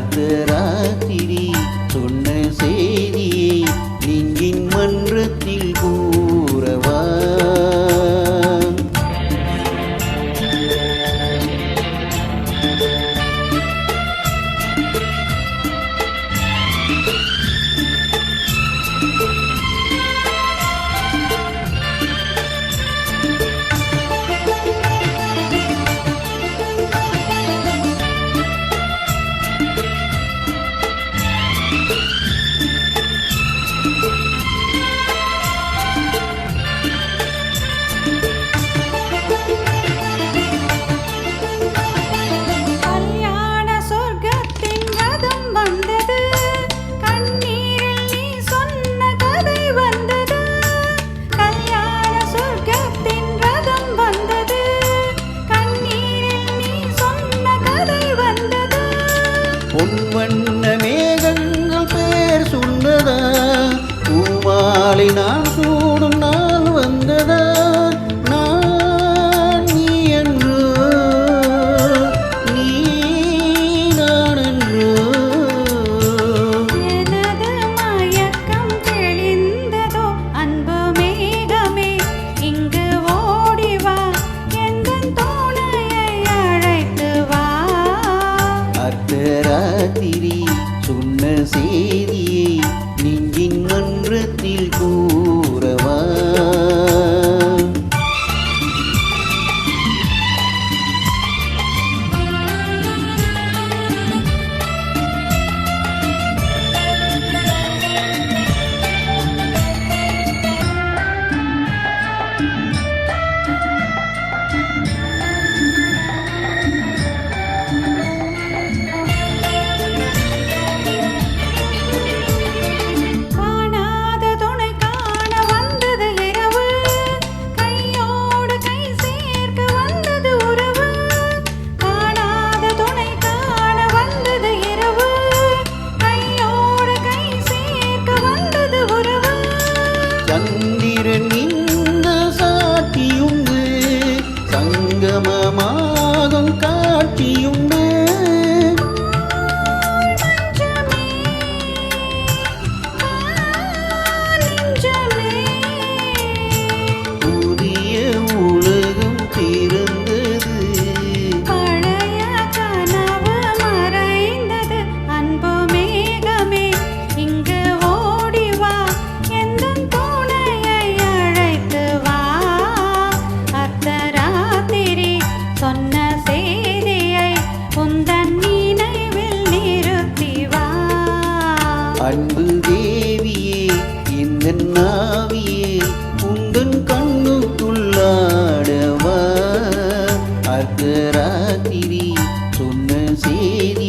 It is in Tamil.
அர்த்தராத்திரி சொன்ன செய்தியை நெஞ்சின் மன்றத்தில் கூறவா. பொன்வண்ண மேகங்கள் பேர் சொன்னதா, பூமாலை நான் சூடும் நாள் வந்ததா. நான் நீ என்று நீ நான் என்று எனது மயக்கம் தெளிந்ததோ அன்பு மேகமே இங்கு ஓடிவா எந்தன் துணையை அழைத்து வா. அர்த்தராத்திரி சொன்ன செய்தியை நெஞ்சின் மன்றத்தில் கூறவா. சந்திரன் இந்த சாட்சியுண்டு, சங்கமமாகும் காட்சியுண்டு. புதிய உலகம் பிறந்தது, பழைய கனவு மறைந்தது. அன்பு மேகமே இங்கு ஓடிவா எந்தன் துணையை அழைத்து வா. அர்த்தராத்திரி சொன்ன செய்தியை உந்தன் நினைவில் நிறுத்தி வா. அன்பு தேவியே இந்த நாவியே உந்தன் கண்ணுக்குள்ளாடவா. அர்த்தராத்திரி சொன்ன செய்தி